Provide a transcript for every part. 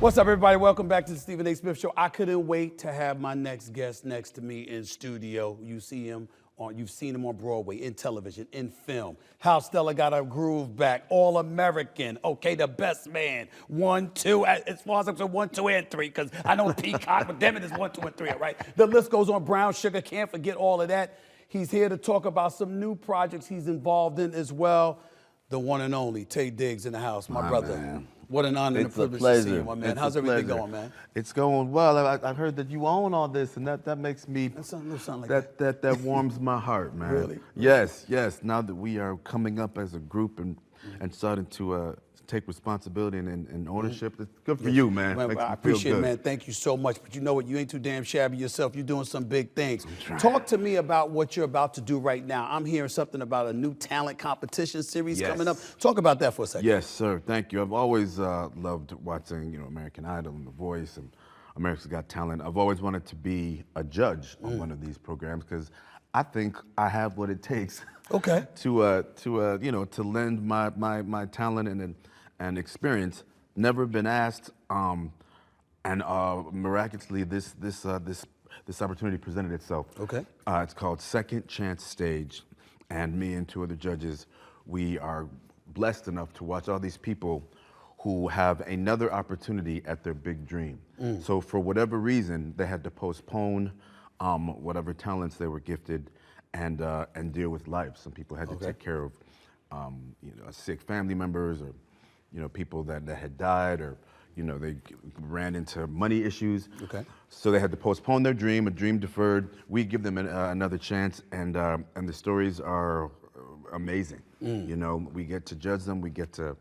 What's up, everybody? Welcome back to the Stephen A. Smith Show. I couldn't wait to have my next guest next to me in studio. You've seen him on Broadway, in television, in film. How Stella Got Her Groove Back, All American, okay, The Best Man, 1, 2, as far as I'm concerned, 1, 2, and 3, because I know Peacock, but damn it, it's 1, 2, and 3, all right? The list goes on. Brown Sugar, can't forget all of that. He's here to talk about some new projects he's involved in as well. The one and only Taye Diggs in the house, my brother. Man. What an honor and a privilege to see you, my man. How's everything going, man? It's going well. I heard that you own all this, and that makes me, that warms my heart, man. Really? Yes. Now that we are coming up as a group and starting to take responsibility and ownership, it's good for you, man. I appreciate it, man. Thank you so much. But you know what? You ain't too damn shabby yourself. You're doing some big things. Talk to me about what you're about to do right now. I'm hearing something about a new talent competition series coming up. Talk about that for a second. Yes, sir. Thank you. I've always loved watching, American Idol and The Voice and America's Got Talent. I've always wanted to be a judge on one of these programs because I think I have what it takes. Okay. to lend my talent and experience. Never been asked, and miraculously this opportunity presented itself. Okay. It's called Second Chance Stage, and me and 2 other judges, we are blessed enough to watch all these people who have another opportunity at their big dream. So for whatever reason, they had to postpone whatever talents they were gifted and deal with life. Some people had to take care of sick family members or people that had died, or they ran into money issues. Okay. So they had to postpone their dream, a dream deferred. We give them another chance, and the stories are amazing. We get to judge them, we get to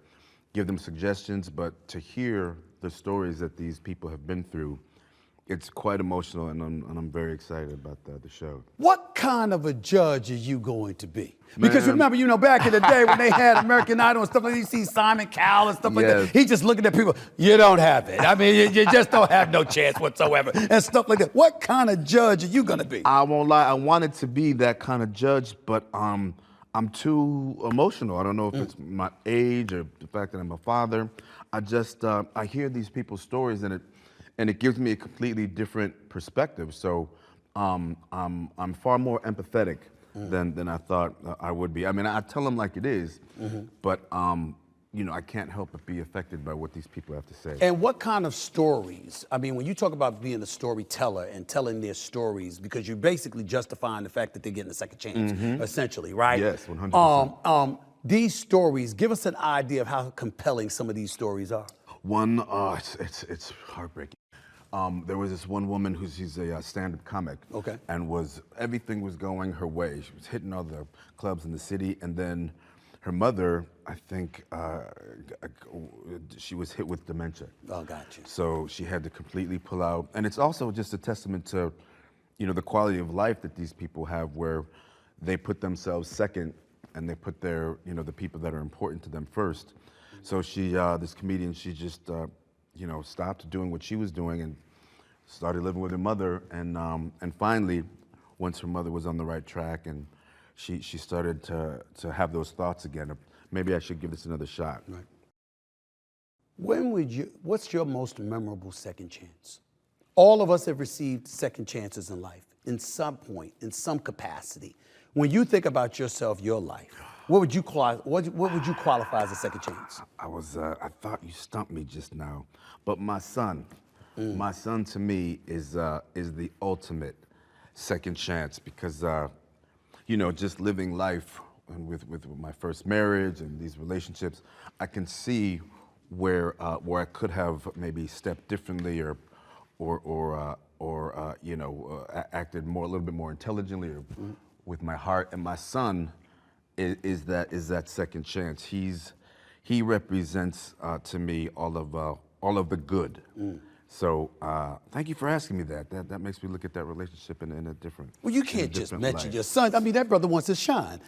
give them suggestions, but to hear the stories that these people have been through, it's quite emotional, and I'm very excited about the show. What kind of a judge are you going to be? Because remember, back in the day when they had American Idol and stuff like that, you see Simon Cowell and stuff like that. He just looking at people, you don't have it. I mean, you just don't have no chance whatsoever and stuff like that. What kind of judge are you going to be? I won't lie, I wanted to be that kind of judge, but I'm too emotional. I don't know if it's my age or the fact that I'm a father. I hear these people's stories, and it gives me a completely different perspective. So I'm far more empathetic than I thought I would be. I mean, I tell them like it is, but I can't help but be affected by what these people have to say. And what kind of stories? I mean, when you talk about being a storyteller and telling their stories, because you're basically justifying the fact that they're getting a second chance, essentially, right? Yes, 100%. These stories, give us an idea of how compelling some of these stories are. One, it's heartbreaking. There was this one woman she's a stand-up comic, and everything was going her way. She was hitting all the clubs in the city, and then her mother, I think, she was hit with dementia. Oh, gotcha. So she had to completely pull out, and it's also just a testament to, the quality of life that these people have, where they put themselves second, and they put their, the people that are important to them first. So she, this comedian, she just, stopped doing what she was doing and started living with her mother. And finally, once her mother was on the right track and she started to have those thoughts again, maybe I should give this another shot. Right. What's your most memorable second chance? All of us have received second chances in life, in some point, in some capacity. When you think about yourself, your life, what would you qualify as a second chance? I thought you stumped me just now, but my son to me is the ultimate second chance, because just living life and with my first marriage and these relationships, I can see where I could have maybe stepped differently or acted a little bit more intelligently or with my heart. And my son is that second chance. He represents to me all of the good. So thank you for asking me that. That makes me look at that relationship in a different. Well, you can't just mention your son. I mean, that brother wants to shine.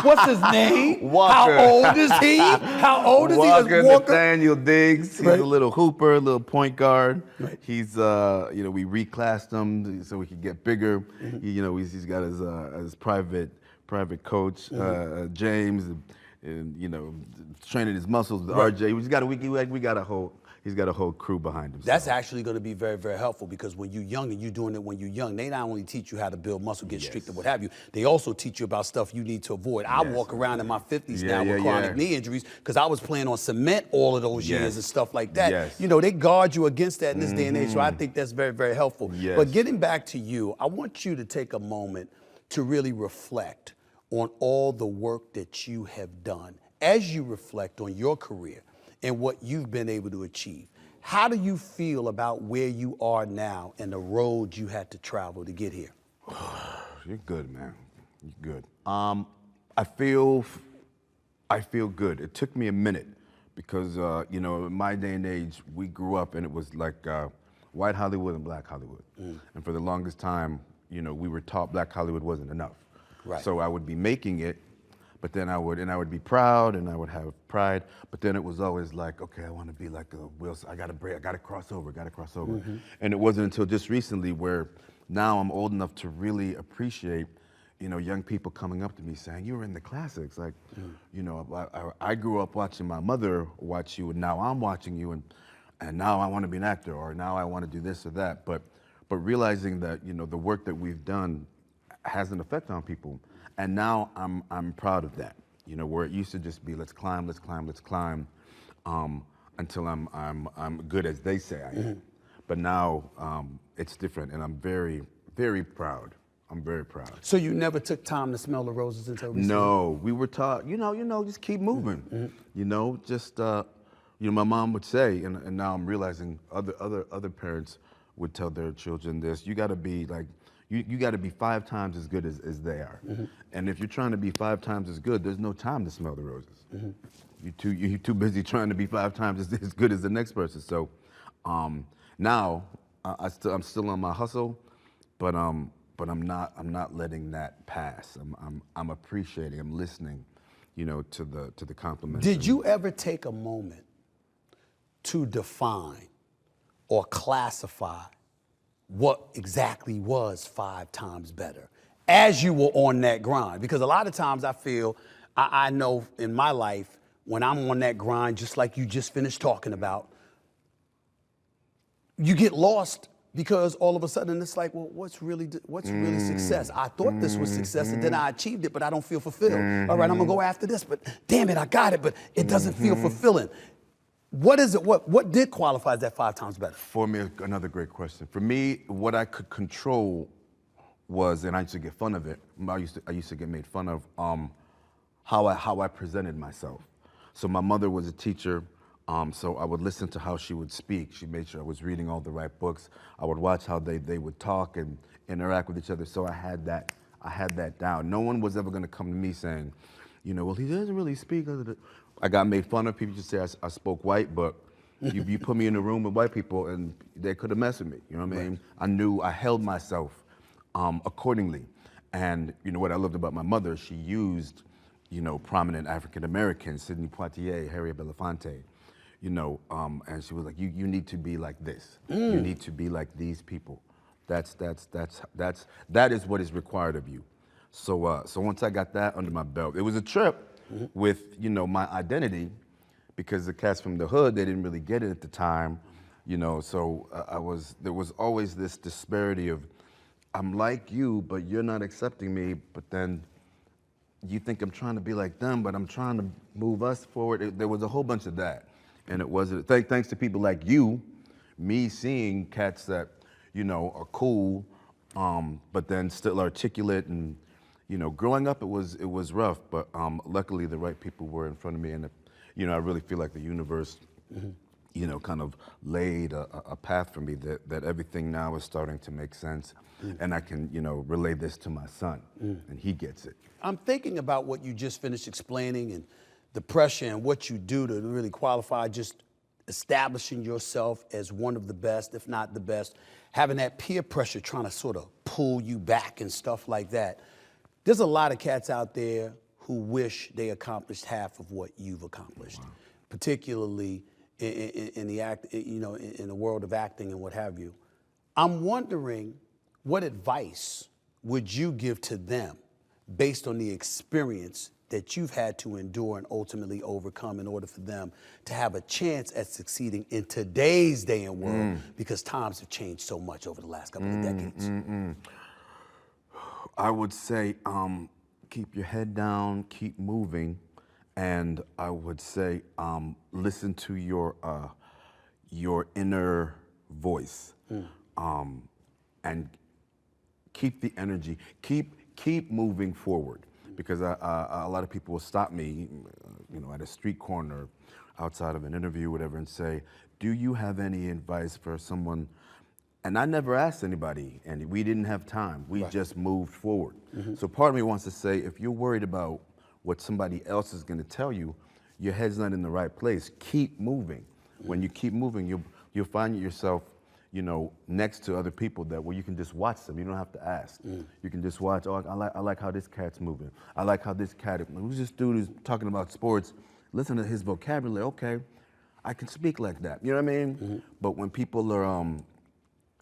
What's his name? Walker. How old is he? How old is he? Walker Nathaniel Diggs. He's Right. a little hooper, a little point guard. Right. He's we reclassed him so he could get bigger. He's got his private coach, James, and training his muscles with RJ. We got a whole. he's got a whole crew behind him. That's so. actually going to be very, very helpful because when you're young and you're doing it when you're young, they not only teach you how to build muscle, get strict, and what have you, they also teach you about stuff you need to avoid. I walk around in my 50s now with chronic knee injuries because I was playing on cement all of those years and stuff like that. You know, they guard you against that in this day and age, so I think that's very, very helpful. But getting back to you, I want you to take a moment to really reflect on all the work that you have done. As you reflect on your career and what you've been able to achieve, how do you feel about where you are now and the road you had to travel to get here? You're good, man. You're good. I feel good. It took me a minute because, you know, in my day and age, we grew up and it was like white Hollywood and black Hollywood. And for the longest time, you know, we were taught black Hollywood wasn't enough. So I would be making it, but then I would be proud and I would have pride, but then it was always like, okay, I want to be like a Will, I got to cross over. And it wasn't until just recently where now I'm old enough to really appreciate, you know, young people coming up to me saying, you were in the classics. Like, you know, I grew up watching my mother watch you and now I'm watching you and now I want to be an actor or now I want to do this or that. But realizing that, you know, the work that we've done has an effect on people. And now I'm proud of that. You know, where it used to just be let's climb, until I'm good as they say I am. But now it's different, and I'm very, very proud. I'm very proud. So you never took time to smell the roses until recently? No, we were taught, you know, just keep moving. You know, just you know, my mom would say, and now I'm realizing other parents would tell their children this: you got to be like. You got to be 5 times as good as they are. And if you're trying to be 5 times as good, there's no time to smell the roses. You're too busy trying to be 5 times as good as the next person. So now I'm still on my hustle, but I'm not letting that pass. I'm appreciating, I'm listening, you know, to the compliments. Did you ever take a moment to define or classify what exactly was 5 times better as you were on that grind? Because a lot of times I feel, I know in my life, when I'm on that grind, just like you just finished talking about, you get lost because all of a sudden it's like, well, what's really success? I thought this was success and then I achieved it, but I don't feel fulfilled. All right, I'm gonna go after this, but damn it, I got it, but it doesn't feel fulfilling. What is it? What did qualify as that 5 times better? For me, another great question. For me, what I could control was, and I used to get fun of it. I used to get made fun of how I presented myself. So my mother was a teacher, so I would listen to how she would speak. She made sure I was reading all the right books. I would watch how they would talk and interact with each other. So I had that down. No one was ever going to come to me saying, you know, well, he doesn't really speak. I got made fun of. People just say I spoke white, but you put me in a room with white people and they could have messed with me. You know what I mean? I held myself accordingly. And you know what I loved about my mother, she used, you know, prominent African Americans, Sidney Poitier, Harriet Belafonte, you know, and she was like, you need to be like this. You need to be like these people. That is what is required of you. So once I got that under my belt, it was a trip with, you know, my identity, because the cats from the hood, they didn't really get it at the time, you know, so there was always this disparity of, I'm like you, but you're not accepting me, but then you think I'm trying to be like them, but I'm trying to move us forward. There was a whole bunch of that. And it wasn't, thanks to people like you, me seeing cats that, you know, are cool, but then still articulate. And you know, growing up, it was rough, but luckily the right people were in front of me, and you know, I really feel like the universe, you know, kind of laid a path for me that everything now is starting to make sense, and I can, you know, relay this to my son, and he gets it. I'm thinking about what you just finished explaining and the pressure and what you do to really qualify, just establishing yourself as one of the best, if not the best, having that peer pressure trying to sort of pull you back and stuff like that. There's a lot of cats out there who wish they accomplished half of what you've accomplished, particularly in the world of acting and what have you. I'm wondering, what advice would you give to them based on the experience that you've had to endure and ultimately overcome in order for them to have a chance at succeeding in today's day and world, because times have changed so much over the last couple of decades? I would say keep your head down, keep moving, and I would say listen to your inner voice, and keep the energy, keep moving forward, because a lot of people will stop me, at a street corner, outside of an interview, whatever, and say, "Do you have any advice for someone?" And I never asked anybody, and we didn't have time. We just moved forward. So part of me wants to say, if you're worried about what somebody else is going to tell you, your head's not in the right place. Keep moving. When you keep moving, you'll find yourself, next to other people where you can just watch them. You don't have to ask. You can just watch. Oh, I like how this cat's moving. I like how this cat. Who's this dude who's talking about sports? Listen to his vocabulary. Okay, I can speak like that. You know what I mean? But when people are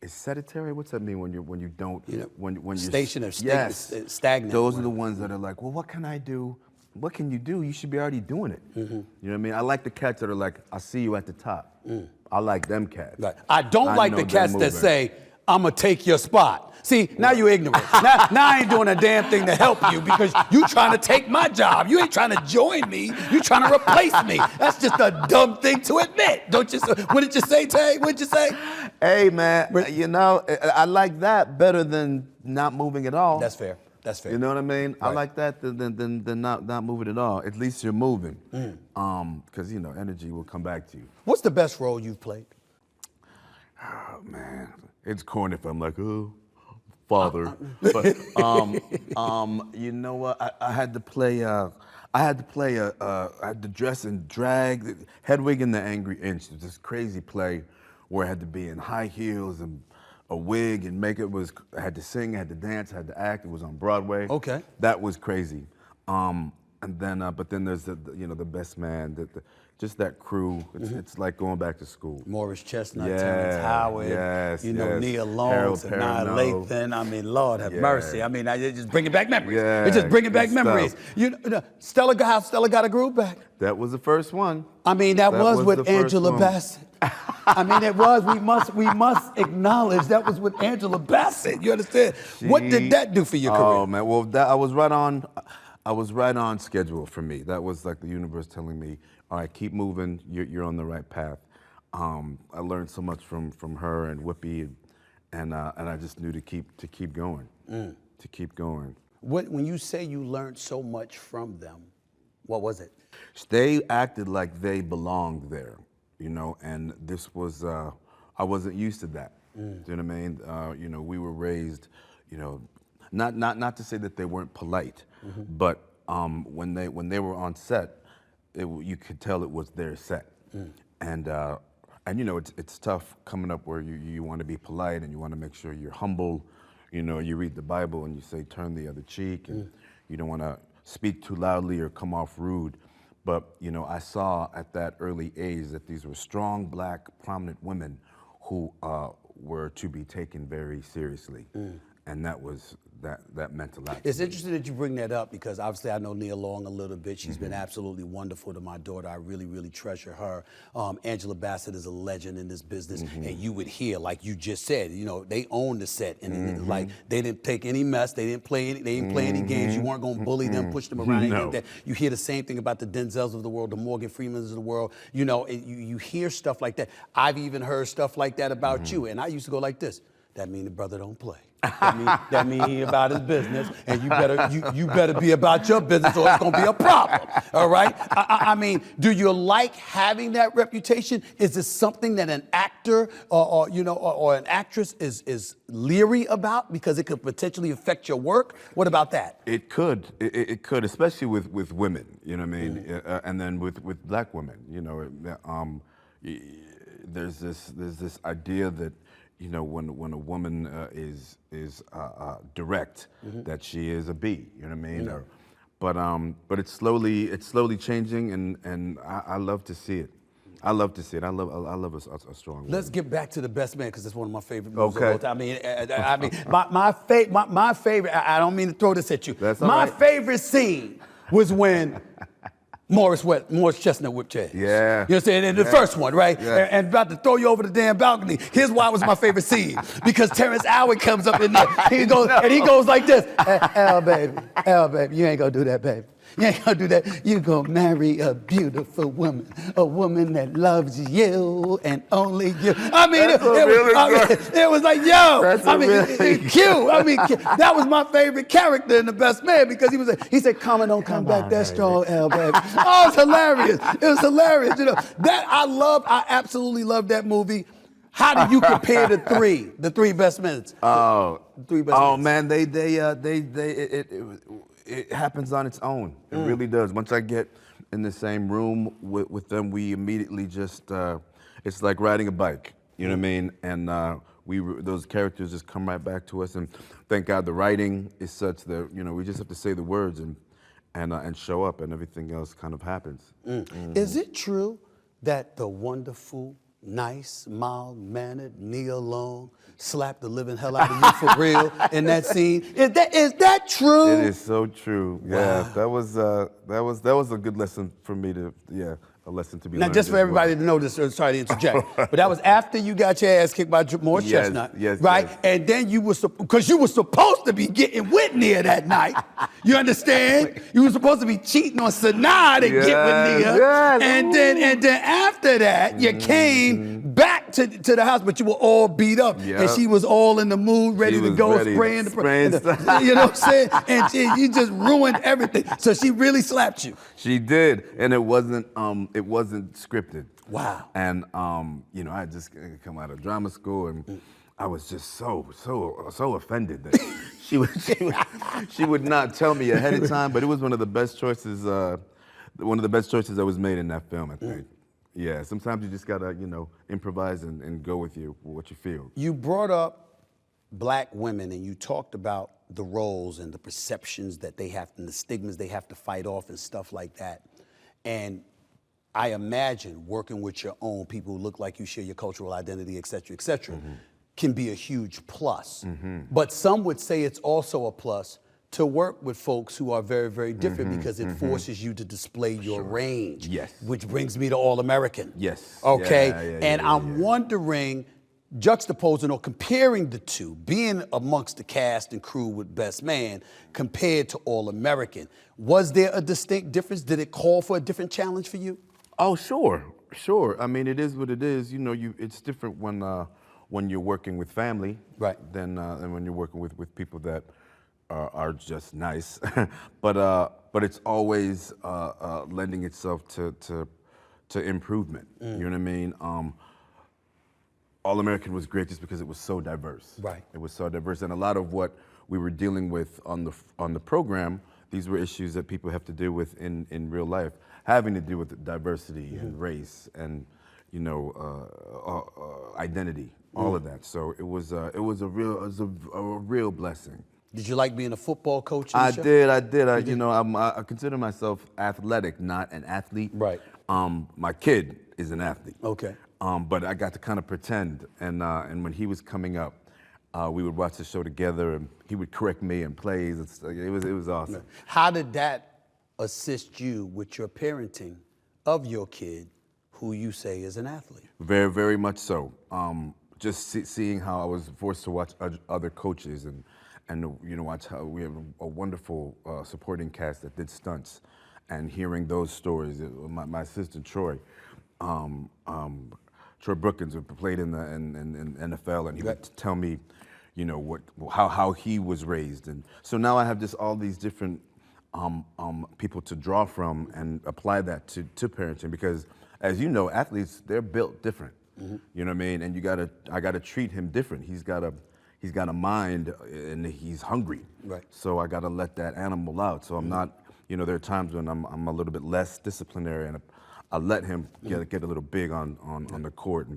is sedentary? What's that mean when you don't when you're stationary, stagnant? Those are the ones that are like, well, what can I do? What can you do? You should be already doing it. You know what I mean? I like the cats that are like, I see you at the top. I like them cats. Right. I don't like the cats that say, I'm gonna take your spot. See, now you're ignorant. now I ain't doing a damn thing to help you, because you trying to take my job. You ain't trying to join me. You trying to replace me. That's just a dumb thing to admit. Don't you? What did you say, Tay? What did you say? Hey, man, I like that better than not moving at all. That's fair. That's fair. You know what I mean? Right. I like that than not moving at all. At least you're moving. Because, energy will come back to you. What's the best role you've played? Oh, man. It's corny if I'm like, oh, father. But you know what? I had to play. I had to dress in drag, Hedwig and the Angry Inch. It was this crazy play where I had to be in high heels and a wig and makeup. I had to sing, I had to dance, I had to act. It was on Broadway. Okay. That was crazy. And then, but then there's the best man, just that crew. It's like going back to school. Morris Chestnut, Terrence Howard, yes. Nia Long, Harold Sanaa Perrineau. Lathan. I mean, Lord have mercy. I mean, it's just bringing back memories. Yeah, It's just bringing back good memories. stuff. Stella got a groove back. That was the first one. I mean, that was the with first Angela one. Bassett. I mean, it was. We must acknowledge that was with Angela Bassett. You understand? What did that do for your career? Oh man, well, I was right on schedule for me. That was like the universe telling me, all right, keep moving. You're on the right path. I learned so much from her and Whoopi, and I just knew to keep going. To keep going. When you say you learned so much from them, what was it? They acted like they belonged there, and this was, I wasn't used to that. Do you know what I mean? We were raised, not to say that they weren't polite, but when they were on set, you could tell it was their set. And it's tough coming up where you want to be polite and you want to make sure you're humble. You read the Bible and you say, turn the other cheek, and you don't want to speak too loudly or come off rude. But, I saw at that early age that these were strong, black, prominent women who were to be taken very seriously. And that meant a lot. It's interesting that you bring that up, because obviously I know Nia Long a little bit. She's been absolutely wonderful to my daughter. I really, really treasure her. Angela Bassett is a legend in this business, and you would hear, like you just said, they own the set, and like they didn't take any mess, they didn't play any games. You weren't gonna bully them, push them around, anything like that. You hear the same thing about the Denzels of the world, the Morgan Freemans of the world. You hear stuff like that. I've even heard stuff like that about you, and I used to go like this. That mean the brother don't play. That mean he about his business, and you better be about your business, or it's gonna be a problem. All right? I mean, do you like having that reputation? Is this something that an actor or an actress is leery about because it could potentially affect your work? What about that? It could. It could, especially with women. You know what I mean? And then with black women. There's this idea that, when a woman is direct, that she is a B. You know what I mean? But it's slowly changing, and I love to see it. I love to see it. I love a strong woman. Let's get back to The Best Man, because it's one of my favorite movies of all time. My favorite. I don't mean to throw this at you. That's all my right. favorite scene was when Morris Chestnut whipped your ass. Yeah. You know what I'm saying? And the first one, right? Yeah. And about to throw you over the damn balcony. Here's why it was my favorite scene. Because Terrence Howard comes up in there. He goes like this. L, baby, you ain't gonna do that, baby. You ain't gonna do that. You gonna marry a beautiful woman, a woman that loves you and only you. I mean, it was like, yo. That's Q. I mean, that was my favorite character in The Best Man because he said, "Come and don't come back that strong, L, baby." Oh, it's hilarious. It was hilarious. You know that I absolutely love that movie. How do you compare the three best men? Oh, the three best men. Man, it happens on its own. It really does. Once I get in the same room with them, we immediately just, it's like riding a bike, you know what I mean? And those characters just come right back to us. And thank God the writing is such that, you know, we just have to say the words and show up and everything else kind of happens. Is it true that the wonderful, nice, mild-mannered Nia Long slapped the living hell out of you for real in that scene? Is that true? It is so true. Wow. Yeah, that was a good lesson for me to a lesson to be now, learned. just for everybody to know this, sorry to interject, but that was after you got your ass kicked by Morris Chestnut, right? Yes. And then because you were supposed to be getting with Nia that night. You understand? You were supposed to be cheating on Sanaa to get with Nia. Yes. And then after that, you came back to the house, but you were all beat up. Yep. And she was all in the mood, ready to go, spraying the you know what I'm saying? And you just ruined everything. So she really slapped you. She did, and it wasn't scripted. Wow. And you know, I just come out of drama school, and I was just so offended that she would not tell me ahead of time. But it was one of the best choices that was made in that film, I think. Yeah, sometimes you just gotta, you know, improvise and go with what you feel. You brought up black women and you talked about the roles and the perceptions that they have and the stigmas they have to fight off and stuff like that. And I imagine working with your own people who look like you, share your cultural identity, et cetera, can be a huge plus. But some would say it's also a plus to work with folks who are very, very different because it forces you to display your range. Yes. Which brings me to All-American. Yes. Okay? I'm wondering, juxtaposing or comparing the two, being amongst the cast and crew with Best Man compared to All-American, was there a distinct difference? Did it call for a different challenge for you? Oh, sure. I mean, it is what it is. You know, it's different when you're working with family, right? Than when you're working with people that are just nice. but it's always lending itself to improvement. You know what I mean? All American was great just because it was so diverse. Right. It was so diverse, and a lot of what we were dealing with on the program, these were issues that people have to deal with in real life, having to deal with diversity and race and, you know, identity, all of that. So it was a real blessing. Did you like being a football coach? I did. You know, I consider myself athletic, not an athlete. Right. My kid is an athlete. Okay. But I got to kind of pretend, and when he was coming up, we would watch the show together, and he would correct me in plays. It was awesome. How did that assist you with your parenting of your kid, who you say is an athlete? Very, very much so. Just seeing how I was forced to watch other coaches and you know, watch how we have a wonderful supporting cast that did stunts, and hearing those stories. My assistant Troy. Troy Brookins, who played in the NFL, and he would tell me, you know, how he was raised, and so now I have just all these different people to draw from and apply that to parenting, because as you know, athletes, they're built different. You know what I mean? And I gotta treat him different. He's got a mind and he's hungry. Right. So I gotta let that animal out. So I'm not, you know, there are times when I'm a little bit less disciplinary, and I let him get a little big on the court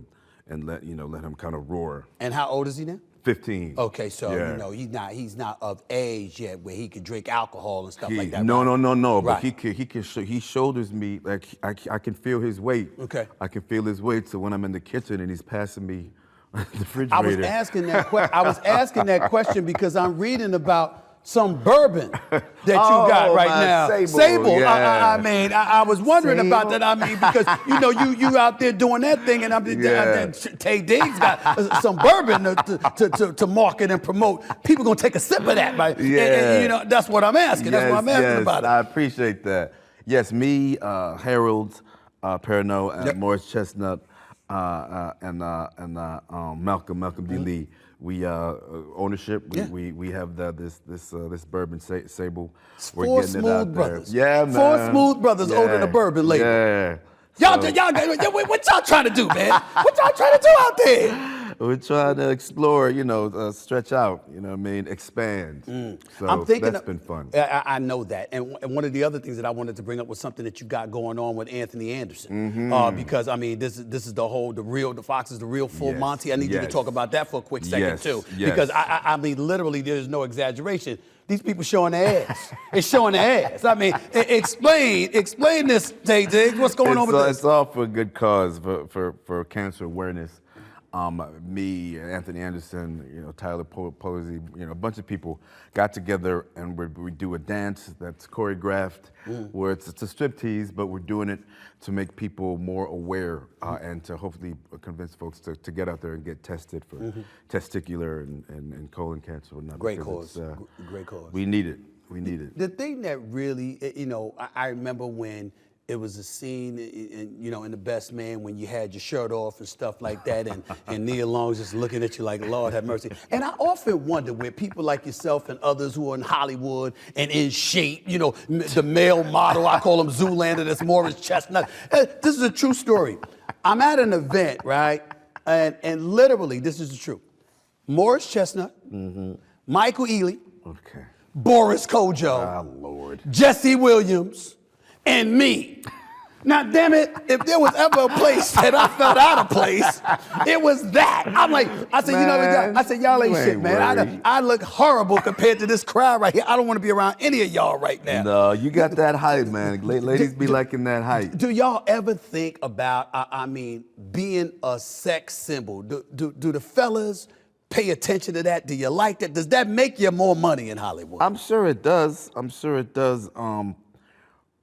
and let him kind of roar. And how old is he now? 15. Okay, so you know he's not of age yet where he can drink alcohol and stuff like that. No. Right. But he shoulders me, like I can feel his weight. Okay. I can feel his weight. So when I'm in the kitchen and he's passing me the refrigerator. I was asking that question because I'm reading about some bourbon that you Oh, got right my now. Sable, yeah. I mean, I was wondering about that. I mean, because you out there doing that thing, and Taye Diggs got some bourbon to market and promote. People gonna take a sip of that, right? Yeah. And, that's what I'm asking. That's what I'm asking about it. I appreciate that. Yes, me, Harold Perrineau, Morris Chestnut, and Malcolm D. Lee. We ownership. We have this bourbon Sable. We're Four getting it smooth out there. brothers. Yeah, man. 4 smooth brothers owning the bourbon label. Yeah. What y'all trying to do, man? What y'all trying to do out there? We're trying to explore, stretch out, expand. So I'm thinking that's been fun. I know that. And one of the other things that I wanted to bring up was something that you got going on with Anthony Anderson. Because, I mean, this is the Fox's The Real Full Monty. I need you to talk about that for a quick second, too. Yes. Because, I mean, literally, there's no exaggeration. These people showing their ass. It's showing their ass. I mean, explain this, Taye Diggs. What's going on with this? It's all for a good cause, for cancer awareness. Me, Anthony Anderson, Tyler Posey, a bunch of people got together and we do a dance that's choreographed, where it's a striptease, but we're doing it to make people more aware and to hopefully convince folks to get out there and get tested for testicular and colon cancer. Great cause. Great cause. We need it. We need it. The thing that really, I remember when it was a scene, in The Best Man when you had your shirt off and stuff like that, and Nia Long's just looking at you like, Lord have mercy. And I often wonder where people like yourself and others who are in Hollywood and in shape, the male model, I call him Zoolander, that's Morris Chestnut. This is a true story. I'm at an event, right? And literally, this is the truth. Morris Chestnut, Michael Ealy, Boris Kojo, Lord. Jesse Williams, and me. Now, damn it, if there was ever a place that I felt out of place, it was that. I said, y'all ain't shit, man. I look horrible compared to this crowd right here. I don't want to be around any of y'all right now. No, you got that height, man. Ladies be liking that height. Do y'all ever think about, being a sex symbol? Do the fellas pay attention to that? Do you like that? Does that make you more money in Hollywood? I'm sure it does.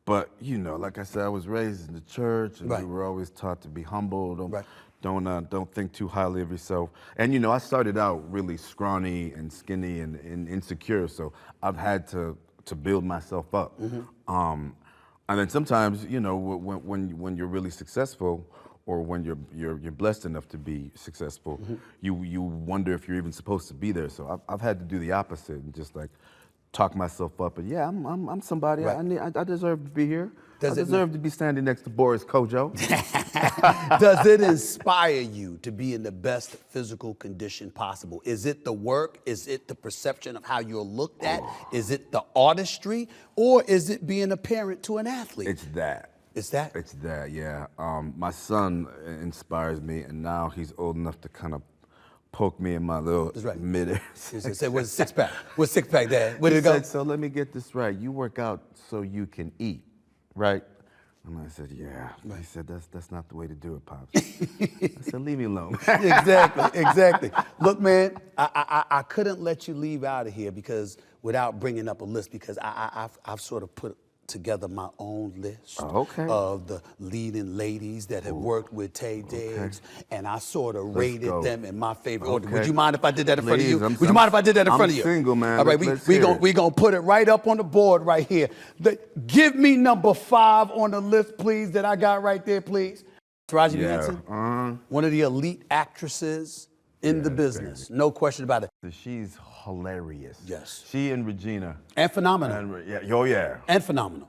But like I said, I was raised in the church, and we were always taught to be humble. Don't think too highly of yourself. And I started out really scrawny and skinny and insecure, so I've had to build myself up. And then sometimes, when you're really successful, or when you're blessed enough to be successful, you wonder if you're even supposed to be there. So I've had to do the opposite and just talk myself up, and I'm somebody. Right. I deserve to be here. I deserve to be standing next to Boris Kojo. Does it inspire you to be in the best physical condition possible? Is it the work? Is it the perception of how you're looked at? Is it the artistry? Or is it being a parent to an athlete? It's that. It's that? It's that, yeah. My son inspires me, and now he's old enough to kind of poke me in my little mid-air. Say, where's the six-pack? Where's the six-pack, Dad? Where did it go? Said, so let me get this right. You work out so you can eat, right? And I said, yeah. He said, that's not the way to do it, Pops. I said, leave me alone. Exactly. Look, man, I couldn't let you leave out of here without bringing up a list, because I've sort of put together my own list of the leading ladies that have worked with Taye Diggs, and I sort of rated them in my favorite order. Would you mind if I did that in front of you? Would you mind if I did that in front of you? I'm single, man. All right, we're going to put it right up on the board right here. Give me number 5 on the list, please, that I got right there, please. Taraji Manson, one of the elite actresses in the business. Baby. No question about it. She's hilarious. Yes. She and Regina. And phenomenal. And phenomenal.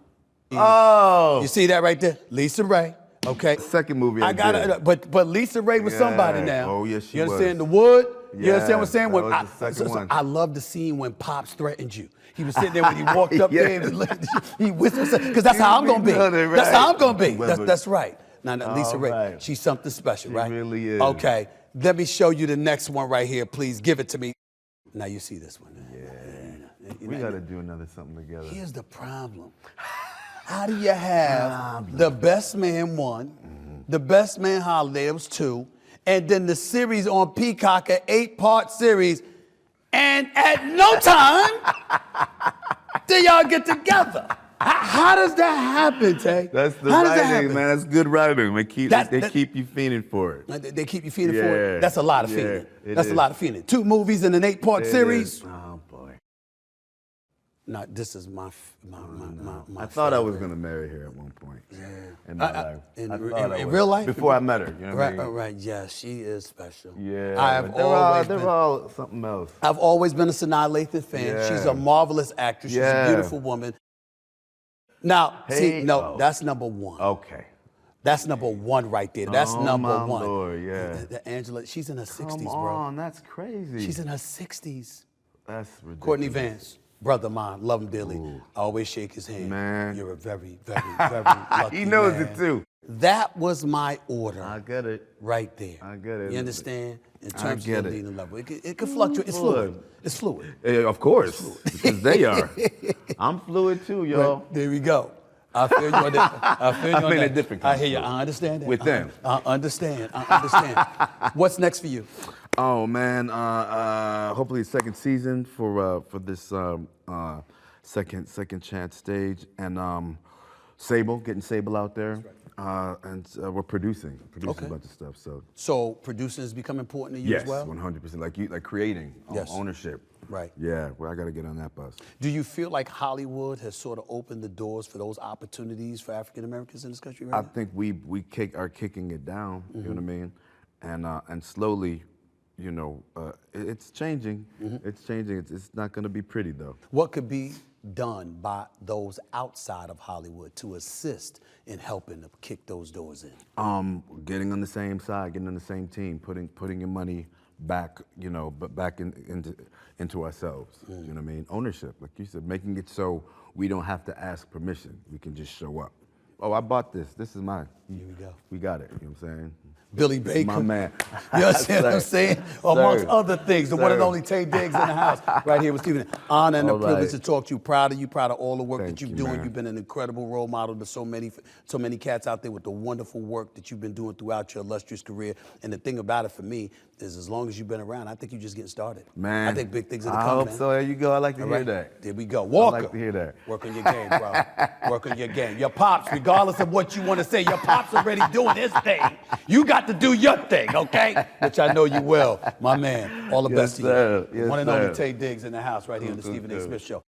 Oh. You see that right there? Lisa Ray. Okay. Second movie I got did. But Lisa Ray was somebody now. Oh, yes, she was. You understand? The Wood? Yeah, you understand what I'm saying? That was the second one. I love the scene when Pops threatened you. He was sitting there when he walked up there and he whispered, because that's how I'm going to be. Right. That's how I'm going to be. That's right. Now, Lisa Ray, right. She's something special, right? She really is. Okay. Let me show you the next one right here. Please give it to me. Now you see this one. Yeah. We got to do another something together. Here's the problem. How do you have The Best Man 1, The Best Man Holiday, it was 2, and then the series on Peacock, an 8-part series, And at no time do y'all get together. How does that happen, Tay? That's the How does that writing, happen? man. That's good writing. They keep you fiending for it. They keep you feeding for it. That's a lot of feeding. it That's is. a lot of feeding. 2 movies in an 8-part series. Is. Oh boy. No, this is my I thought I was gonna marry her at one point. Yeah. In my life. In real life? Before I met her. You know what I mean? Right. Yeah, she is special. Yeah. They're all something else. I've always been a Sanaa Lathan fan. Yeah. She's a marvelous actress. She's a beautiful woman. Now, that's number 1. Okay. That's number 1 right there. That's number my 1. Lord, yeah. Angela, she's in her 60s, Come bro. on, that's crazy. She's in her 60s. That's ridiculous. Courtney Vance, brother of mine, love him dearly. Ooh. I always shake his hand. Man. You're a very, very, very lucky He knows man. it too. That was my order. I get it. Right there. I get it. You understand? In I terms get of it. leading level. It could fluctuate. It's fluid. It's fluid. Of course, because they are. I'm fluid too, y'all. There we go. I feel you on that. I feel you on I'm in that. a different I kind hear you. of I understand that. With them. I understand. I understand. What's next for you? Oh man, hopefully a second season for this second chance stage, and getting Sable out there, and we're producing a bunch of stuff. So producing has become important to you as well? Yes, 100%. Like creating, ownership. Right. Yeah, well, I got to get on that bus. Do you feel like Hollywood has sort of opened the doors for those opportunities for African Americans in this country right I now? think we are kicking it down. You know what I mean? And slowly, it's changing. It's changing. It's not going to be pretty though. What could be done by those outside of Hollywood to assist in helping to kick those doors in? Getting on the same side, getting on the same team, putting your money back, but back into ourselves. You know what I mean? Ownership, like you said, making it so we don't have to ask permission. We can just show up. Oh, I bought this. This is mine. Here we go. We got it. You know what I'm saying? Billy Baker. My man. You understand what I'm saying? Amongst other things, the one and only Taye Diggs in the house, right here with Stephen. Honor and a privilege to talk to you. Proud of you. Proud of all the work that you're doing. Man. You've been an incredible role model to so many cats out there with the wonderful work that you've been doing throughout your illustrious career. And the thing about it for me is, as long as you've been around, I think you're just getting started. Man. I think big things are to I come, hope man. so. There you go. I like to hear that. There we go. Walker. I like to hear that. Work on your game, bro. Work on your game. Your pops, regardless of what you want to say, your pops already doing his thing. You got to do your thing, okay? Which I know you will, my man. All the best to you. Yes, One and only sir. Taye Diggs in the house right here on the Stephen A. Smith Show.